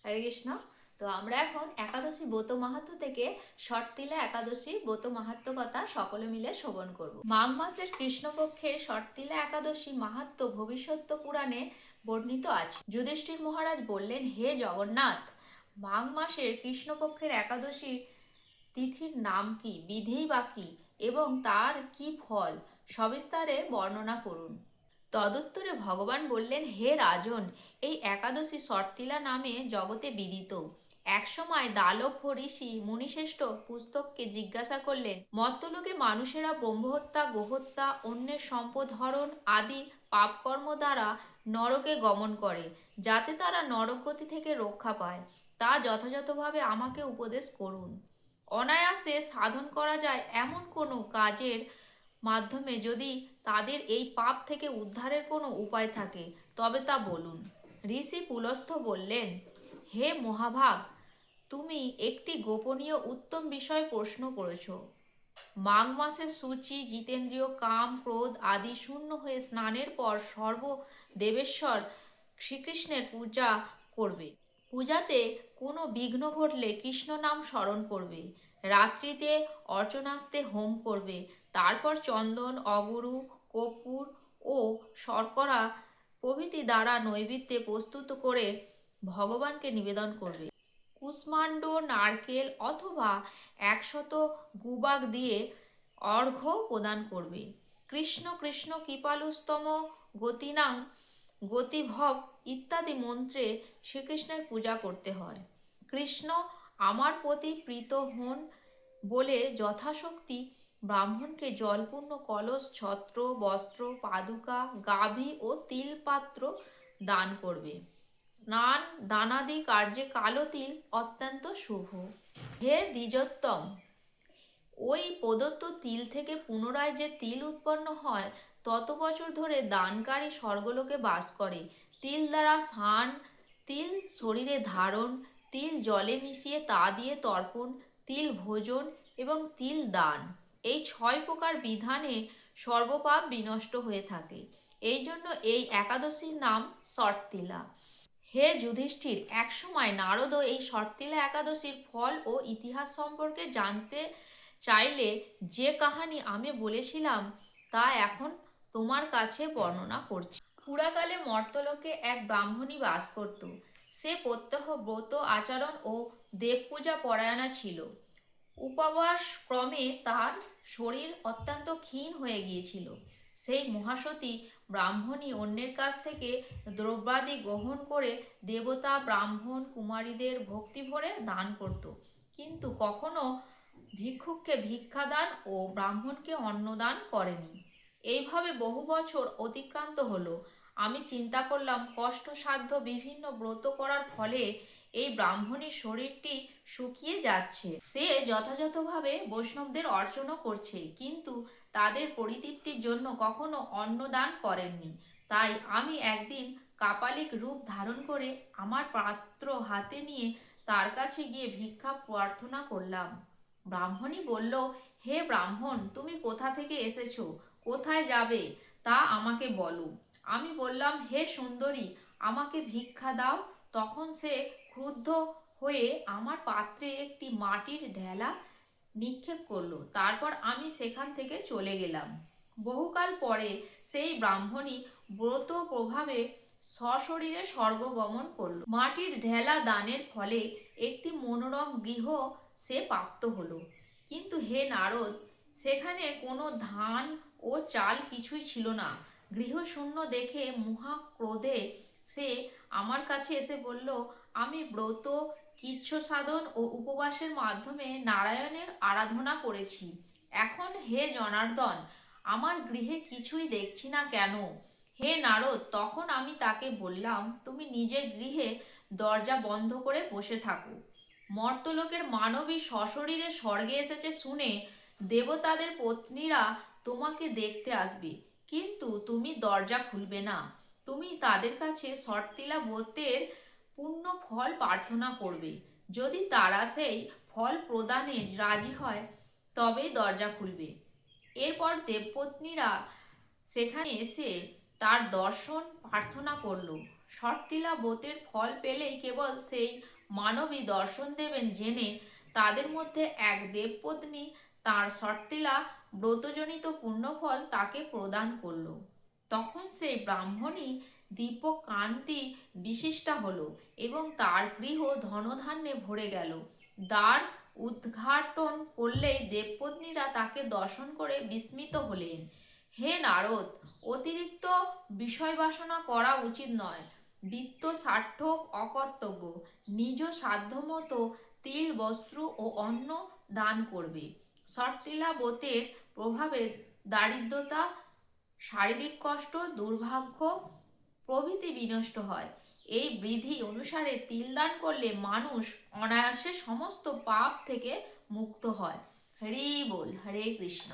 হরে কৃষ্ণ। তো আমরা এখন একাদশী ব্রত মাহাত্ম্য থেকে শর্তিলা একাদশী ব্রত মাহাত্ম্য কথা সকলে মিলে শ্রবণ করব। মাঘ মাসের কৃষ্ণপক্ষের শর্তিলা একাদশী মাহাত্ম্য ভবিষ্যৎ পুরাণে বর্ণিত আছে। যুধিষ্ঠির মহারাজ বললেন, হে জগন্নাথ, মাঘ মাসের কৃষ্ণপক্ষের একাদশী তিথির নাম কি, বিধি বা কি, এবং তার কি ফল সবিস্তারে বর্ণনা করুন। তদুত্তরে ভগবান বললেন, হে রাজন, এই একাদশী শর্তিলা নামে জগতে বিদিত। একসময় দালভ্য ঋষি মুনিশ্রেষ্ঠ পুস্তককে জিজ্ঞাসা করলেন, মর্ত্যলোকে মানুষেরা ব্রহ্মহত্যা, গোহত্যা, অন্যের সম্পদ হরণ আদি পাপকর্ম দ্বারা নরকে গমন করে, যাতে তারা নরকগতি থেকে রক্ষা পায়, তা যথাযথভাবে আমাকে উপদেশ করুন। অনায়াসে সাধন করা যায় এমন কোনো কাজের মাধ্যমে যদি তাদের এই পাপ থেকে উদ্ধারের কোনো উপায় থাকে, তবে তা বলুন। ঋষি পুলস্থ বললেন, হে মহাভাগ, তুমি একটি গোপনীয় উত্তম বিষয় প্রশ্ন করেছ। মাঘ মাসে সূচি, জিতেন্দ্রীয়, কাম, ক্রোধ আদি শূন্য হয়ে স্নানের পর সর্ব দেবেশ্বর শ্রীকৃষ্ণের পূজা করবে। পূজাতে কোনো বিঘ্ন ঘটলে কৃষ্ণ নাম স্মরণ করবে। রাত্রিতে অর্চনাস্তে হোম করবে। তারপর চন্দন, অগুরু, কর্পূর ও শর্করা প্রভৃতি দ্বারা নৈবেদ্যে প্রস্তুত করে ভগবানকে নিবেদন করবে। কুষ্মাণ্ড, নারকেল অথবা 100 গুবাক দিয়ে অর্ঘ্য প্রদান করবে। কৃষ্ণ কৃষ্ণ কৃপালুস্তম গতিনাং গতিভব ইত্যাদি মন্ত্রে শ্রীকৃষ্ণের পূজা করতে হয়। কৃষ্ণ আমার প্রতি প্রীত হন বলে যথাশক্তি ব্রাহ্মণকে জলপূর্ণ কলস, ছত্র, বস্ত্র, পাদুকা, গাভী ও তিলপাত্র দান করবে। স্নান দানাদি কার্যে কালো তিল অত্যন্ত শুভ। হে দ্বিজোত্তম, ওই প্রদত্ত তিল থেকে পুনরায় যে তিল উৎপন্ন হয়, তত বছর ধরে দানকারী স্বর্গলোকে বাস করে। তিল দ্বারা স্নান, তিল শরীরে ধারণ, তিল জলে মিশিয়ে তা দিয়ে তর্পণ, তিল ভোজন এবং তিল দান, এই 6 প্রকার বিধানে সর্বপাপ বিনষ্ট হয়ে থাকে। এই জন্য এই একাদশীর নাম শর্তিলা। হে যুধিষ্ঠির, একসময় নারদও এই শর্তিলা একাদশীর ফল ও ইতিহাস সম্পর্কে জানতে চাইলে যে কাহিনী আমি বলেছিলাম তা এখন তোমার কাছে বর্ণনা করছি। পুরাকালে মর্ত্যলোকে এক ব্রাহ্মণী বাস করত। সে প্রত্যহ ব্রত আচরণ ও দেবপূজা পরায়ণা ছিল। উপবাস ক্রমে তার শরীর অত্যন্ত ক্ষীণ হয়ে গিয়েছিল। সেই মহাসতী ব্রাহ্মণী অন্যের কাছ থেকে দ্রব্যাদি গ্রহণ করে দেবতা, ব্রাহ্মণ, কুমারীদের ভক্তি ভরে দান করত, কিন্তু কখনো ভিক্ষুককে ভিক্ষাদান ও ব্রাহ্মণকে অন্নদান করেনি। এইভাবে বহু বছর অতিক্রান্ত হলো। আমি চিন্তা করলাম, কষ্টসাধ্য বিভিন্ন ব্রত করার ফলে এই ব্রাহ্মণীর শরীরটি শুকিয়ে যাচ্ছে। সে যথাযথভাবে বৈষ্ণবদের অর্চনা করছে, কিন্তু তাদের পরিতৃপ্তির জন্য কখনো অন্নদান করেননি। তাই আমি একদিন কাপালিক রূপ ধারণ করে আমার পাত্র হাতে নিয়ে তার কাছে গিয়ে ভিক্ষা প্রার্থনা করলাম। ব্রাহ্মণী বলল, হে ব্রাহ্মণ, তুমি কোথা থেকে এসেছো, কোথায় যাবে তা আমাকে বলো। আমি বললাম, হে সুন্দরী, আমাকে ভিক্ষা দাও। তখন সে ক্রুদ্ধ হয়ে আমার পাত্রে একটি মাটির ঢেলা নিক্ষেপ করলো। তারপর আমি সেখান থেকে চলে গেলাম। বহুকাল পরে সেই ব্রাহ্মণী ব্রত প্রভাবে সশরীরে স্বর্গ গমন করল। মাটির ঢেলা দানের ফলে একটি মনোরম গৃহ সে প্রাপ্ত হলো। কিন্তু হে নারদ, সেখানে কোনো ধান ও চাল কিছুই ছিল না। গৃহশূন্য দেখে মহা ক্রোধে সে আমার কাছে এসে বলল, আমি ব্রত, কৃচ্ছ সাধন ও উপবাসের মাধ্যমে নারায়ণের আরাধনা করেছি। এখন হে জনার্দন, আমার গৃহে কিছুই দেখছি না কেন? হে নারদ, তখন আমি তাকে বললাম, তুমি নিজের গৃহে দরজা বন্ধ করে বসে থাকো। মর্ত্যলোকের মানবী সশরীরে স্বর্গে এসেছে শুনে দেবতাদের পত্নীরা তোমাকে দেখতে আসবে, কিন্তু তুমি দরজা খুলবে না। তুমি তাদের কাছে শর্তিলা ব্রতের পূর্ণ ফল প্রার্থনা করবে। যদি তারা সেই ফল প্রদানে রাজি হয়, তবেই দরজা খুলবে। এরপর দেবপত্নীরা সেখানে এসে তার দর্শন প্রার্থনা করল। শর্তিলা ব্রতের ফল পেলেই কেবল সেই মানবী দর্শন দেবেন জেনে তাদের মধ্যে এক দেবপত্নী তার শর্তিলা ব্রতজনিত পুণ্যফল তাকে প্রদান করল। তখন সেই ব্রাহ্মণী দীপকান্তি বিশিষ্টা হল এবং তার গৃহ ধনধান্যে ভরে গেল। দ্বার উদ্ঘাটন করলেই দেবপত্নীরা তাকে দর্শন করে বিস্মিত হলেন। হে নারদ, অতিরিক্ত বিষয় বাসনা করা উচিত নয়। বিত্ত সার্থক অকর্তব্য। নিজ সাধ্যমতো তিল বস্ত্র ও অন্ন দান করবে। শর্তিলা ব্রতের প্রভাবে দারিদ্রতা, শারীরিক কষ্ট, দুর্ভাগ্য প্রভৃতি বিনষ্ট হয়। এই বিধি অনুসারে তিল দান করলে মানুষ অনায়াসে সমস্ত পাপ থেকে মুক্ত হয়। হরি বল, হরে কৃষ্ণ।